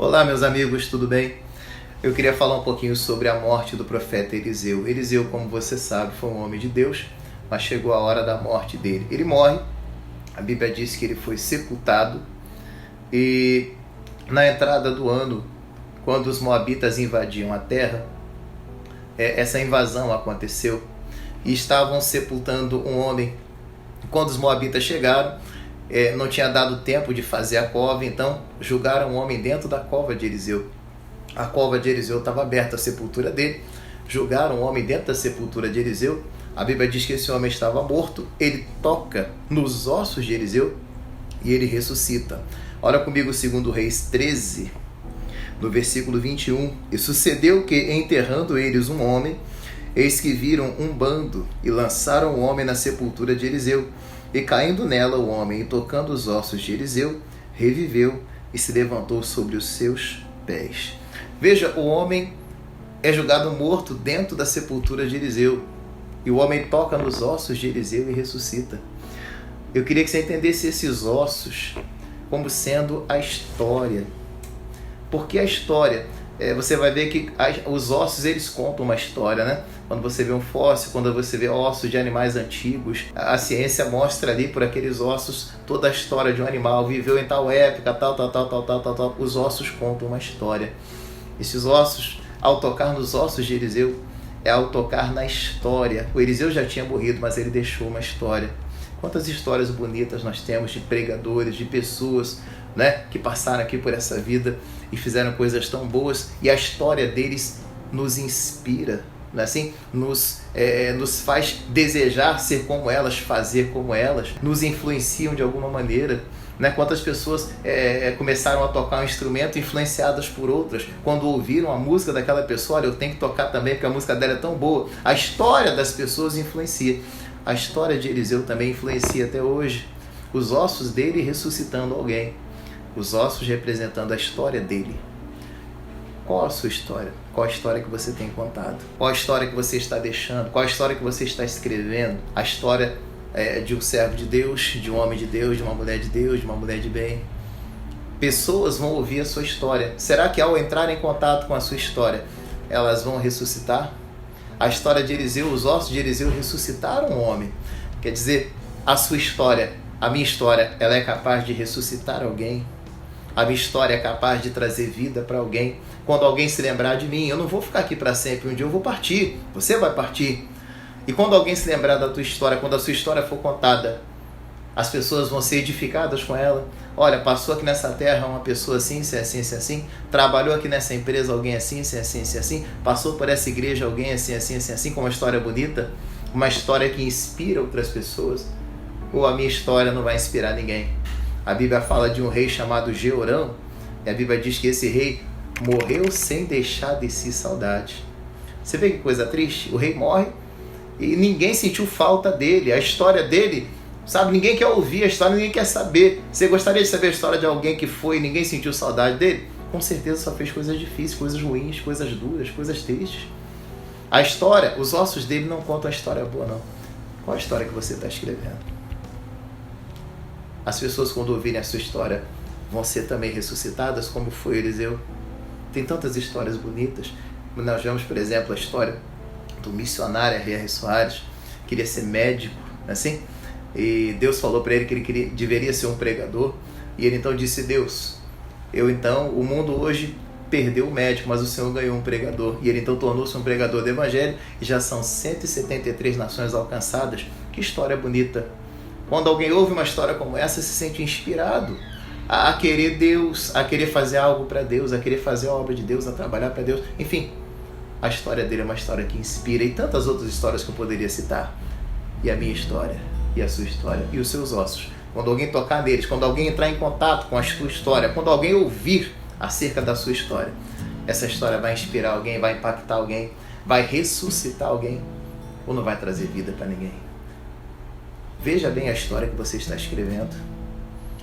Olá, meus amigos, tudo bem? Eu queria falar um pouquinho sobre a morte do profeta Eliseu. Eliseu, como você sabe, foi um homem de Deus, mas chegou a hora da morte dele. Ele morre, a Bíblia diz que ele foi sepultado, e na entrada do ano, quando os moabitas invadiam a terra, essa invasão aconteceu e estavam sepultando um homem. Quando os moabitas chegaram, não tinha dado tempo de fazer a cova, então julgaram um homem dentro da cova de Eliseu. A cova de Eliseu estava aberta, a sepultura dele. Julgaram um homem dentro da sepultura de Eliseu. A Bíblia diz que esse homem estava morto. Ele toca nos ossos de Eliseu e ele ressuscita. Olha comigo 2 Reis 13, no versículo 21. E sucedeu que, enterrando eles um homem, eis que viram um bando e lançaram o homem na sepultura de Eliseu. E caindo nela o homem, e tocando os ossos de Eliseu, reviveu e se levantou sobre os seus pés. Veja, o homem é julgado morto dentro da sepultura de Eliseu. E o homem toca nos ossos de Eliseu e ressuscita. Eu queria que você entendesse esses ossos como sendo a história. Porque a história, você vai ver que os ossos, eles contam uma história, né? Quando você vê um fóssil, quando você vê ossos de animais antigos, a ciência mostra ali por aqueles ossos toda a história de um animal, viveu em tal época, tal. Os ossos contam uma história. Esses ossos, ao tocar nos ossos de Eliseu, é ao tocar na história. O Eliseu já tinha morrido, mas ele deixou uma história. Quantas histórias bonitas nós temos de pregadores, de pessoas, né, que passaram aqui por essa vida e fizeram coisas tão boas, e a história deles nos inspira, não é assim? Nos faz desejar ser como elas, fazer como elas, nos influenciam de alguma maneira, né? Quantas pessoas começaram a tocar um instrumento influenciadas por outras, quando ouviram a música daquela pessoa, olha, eu tenho que tocar também porque a música dela é tão boa. A história das pessoas influencia. A história de Eliseu também influencia até hoje. Os ossos dele ressuscitando alguém, os ossos representando a história dele. Qual a sua história? Qual a história que você tem contado? Qual a história que você está deixando? Qual a história que você está escrevendo? A história de um servo de Deus, de um homem de Deus, de uma mulher de Deus, de uma mulher de bem. Pessoas vão ouvir a sua história. Será que ao entrar em contato com a sua história, elas vão ressuscitar? A história de Eliseu, os ossos de Eliseu ressuscitaram um homem. Quer dizer, a sua história, a minha história, ela é capaz de ressuscitar alguém. A minha história é capaz de trazer vida para alguém. Quando alguém se lembrar de mim, eu não vou ficar aqui para sempre. Um dia eu vou partir, você vai partir. E quando alguém se lembrar da tua história, quando a sua história for contada, as pessoas vão ser edificadas com ela. Olha, passou aqui nessa terra uma pessoa assim, assim. Trabalhou aqui nessa empresa alguém assim, assim. Passou por essa igreja alguém assim, com uma história bonita. Uma história que inspira outras pessoas. Ou a minha história não vai inspirar ninguém. A Bíblia fala de um rei chamado Jeorão. E a Bíblia diz que esse rei morreu sem deixar de si saudade. Você vê que coisa triste? O rei morre e ninguém sentiu falta dele. A história dele, sabe, ninguém quer ouvir a história, ninguém quer saber. Você gostaria de saber a história de alguém que foi e ninguém sentiu saudade dele? Com certeza só fez coisas difíceis, coisas ruins, coisas duras, coisas tristes. A história, os ossos dele não contam a história boa, não. Qual a história que você está escrevendo? As pessoas, quando ouvirem a sua história, vão ser também ressuscitadas, como foi Eliseu. Tem tantas histórias bonitas. Nós vemos, por exemplo, a história do missionário R.R. Soares, queria ser médico, assim, e Deus falou para ele que ele deveria ser um pregador, e ele então disse: Deus, o mundo hoje perdeu o médico, mas o Senhor ganhou um pregador, e ele então tornou-se um pregador do Evangelho, e já são 173 nações alcançadas. Que história bonita! Quando alguém ouve uma história como essa, se sente inspirado a querer Deus, a querer fazer algo para Deus, a querer fazer a obra de Deus, a trabalhar para Deus, enfim. A história dele é uma história que inspira, e tantas outras histórias que eu poderia citar. E a minha história, e a sua história, e os seus ossos. Quando alguém tocar neles, quando alguém entrar em contato com a sua história, quando alguém ouvir acerca da sua história, essa história vai inspirar alguém, vai impactar alguém, vai ressuscitar alguém, ou não vai trazer vida para ninguém. Veja bem a história que você está escrevendo.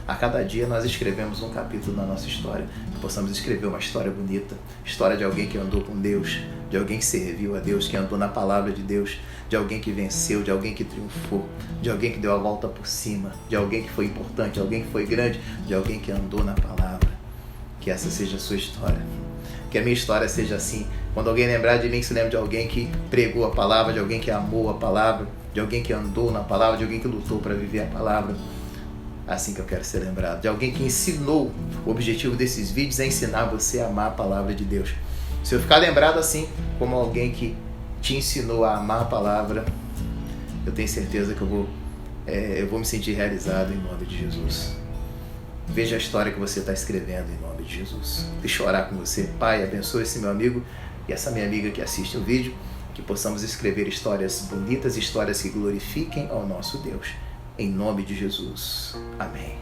A cada dia nós escrevemos um capítulo na nossa história, que possamos escrever uma história bonita, história de alguém que andou com Deus, de alguém que serviu a Deus, que andou na palavra de Deus, de alguém que venceu, de alguém que triunfou, de alguém que deu a volta por cima, de alguém que foi importante, de alguém que foi grande, de alguém que andou na palavra. que essa seja a sua história. Que a minha história seja assim. Quando alguém lembrar de mim, que se lembre de alguém que pregou a palavra, de alguém que amou a palavra, de alguém que andou na palavra, de alguém que lutou para viver a palavra. Assim que eu quero ser lembrado. De alguém que ensinou. O objetivo desses vídeos é ensinar você a amar a palavra de Deus. Se eu ficar lembrado assim, como alguém que te ensinou a amar a palavra, eu tenho certeza que eu vou me sentir realizado em nome de Jesus. Veja a história que você está escrevendo em nome de Jesus. Deixa eu orar com você. Pai, abençoe esse meu amigo e essa minha amiga que assiste o vídeo, que possamos escrever histórias bonitas, histórias que glorifiquem ao nosso Deus. Em nome de Jesus. Amém.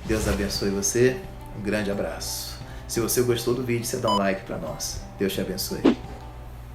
Deus abençoe você. Um grande abraço. Se você gostou do vídeo, você dá um like para nós. Deus te abençoe.